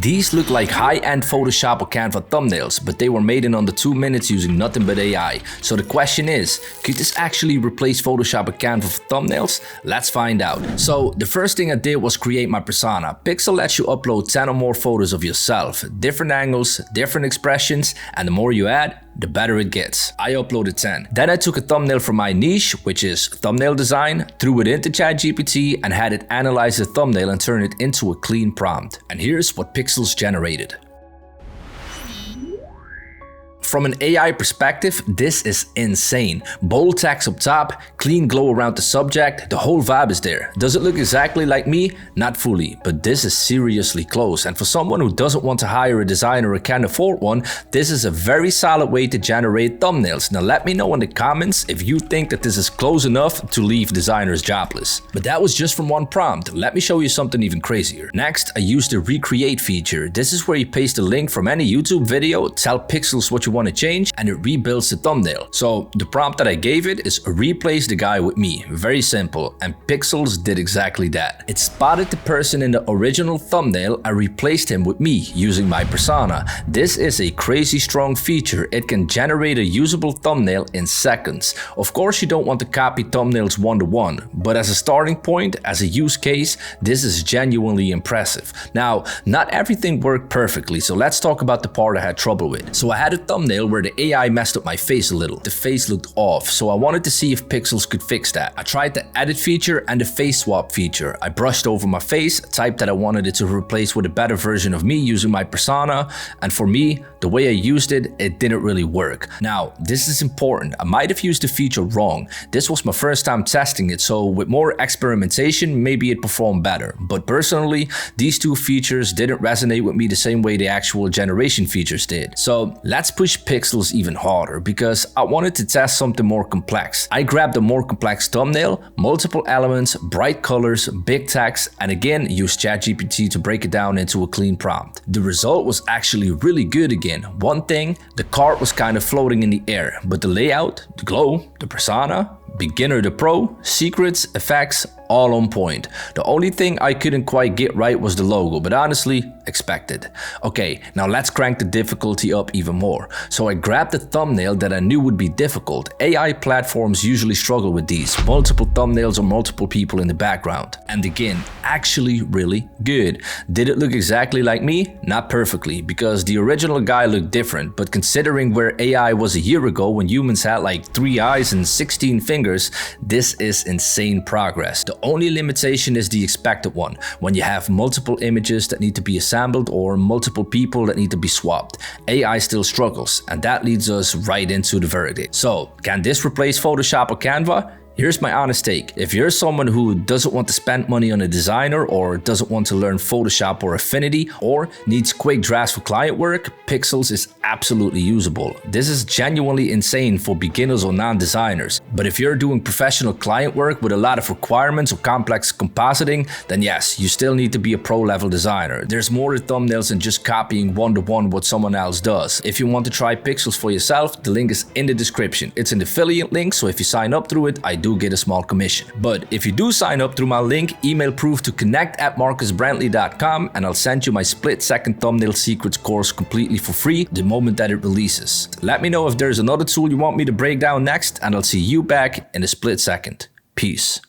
These look like high-end Photoshop or Canva thumbnails, but they were made in under 2 minutes using nothing but AI. So the question is, could this actually replace Photoshop or Canva for thumbnails? Let's find out. So the first thing I did was create my persona. Pixel lets you upload 10 or more photos of yourself, different angles, different expressions, and the more you add, the better it gets. I uploaded 10. Then I took a thumbnail from my niche, which is thumbnail design, threw it into ChatGPT and had it analyze the thumbnail and turn it into a clean prompt. And here's what Pikzels generated. From an AI perspective, this is insane. Bold text up top, clean glow around the subject, the whole vibe is there. Does it look exactly like me? Not fully, but this is seriously close. And for someone who doesn't want to hire a designer or can't afford one, this is a very solid way to generate thumbnails. Now let me know in the comments if you think that this is close enough to leave designers jobless. But that was just from one prompt. Let me show you something even crazier. Next, I used the recreate feature. This is where you paste a link from any YouTube video, tell Pikzels what you want to change, and it rebuilds the thumbnail. So the prompt that I gave it is replace the guy with me. Very simple, and Pikzels did exactly that. It spotted the person in the original thumbnail and replaced him with me using my persona. This is a crazy strong feature. It can generate a usable thumbnail in seconds. Of course, you don't want to copy thumbnails one-to-one, but as a starting point, as a use case, this is genuinely impressive. Now, not everything worked perfectly, so let's talk about the part I had trouble with. So I had a thumbnail where the AI messed up my face a little. The face looked off, so I wanted to see if Pikzels could fix that. I tried the edit feature and the face swap feature. I brushed over my face, typed that I wanted it to replace with a better version of me using my persona, and for me, the way I used it, it didn't really work. Now, this is important. I might have used the feature wrong. This was my first time testing it, so with more experimentation, maybe it performed better. But personally, these two features didn't resonate with me the same way the actual generation features did. So let's push Pikzels even harder because I wanted to test something more complex. I grabbed a more complex thumbnail, multiple elements, bright colors, big text, and again used ChatGPT to break it down into a clean prompt. The result was actually really good again. One thing, the card was kind of floating in the air, but the layout, the glow, the persona, beginner to pro, secrets, effects, all on point. The only thing I couldn't quite get right was the logo, but honestly, expected. Okay, now let's crank the difficulty up even more. So I grabbed a thumbnail that I knew would be difficult. AI platforms usually struggle with these, multiple thumbnails or multiple people in the background. And again, actually really good. Did it look exactly like me? Not perfectly, because the original guy looked different, but considering where AI was a year ago when humans had like 3 eyes and 16 fingers, this is insane progress. The only limitation is the expected one, when you have multiple images that need to be assembled or multiple people that need to be swapped. AI still struggles, and that leads us right into the verdict. So, can this replace Photoshop or Canva? Here's my honest take. If you're someone who doesn't want to spend money on a designer or doesn't want to learn Photoshop or Affinity or needs quick drafts for client work, Pikzels is absolutely usable. This is genuinely insane for beginners or non-designers. But if you're doing professional client work with a lot of requirements or complex compositing, then yes, you still need to be a pro-level designer. There's more to thumbnails than just copying one-to-one what someone else does. If you want to try Pikzels for yourself, the link is in the description. It's an affiliate link, so if you sign up through it, I do get a small commission. But if you do sign up through my link, email proof to connect@marcusbrantley.com and I'll send you my split-second thumbnail secrets course completely for free the moment that it releases. Let me know if there's another tool you want me to break down next, and I'll see you back in a split second. Peace.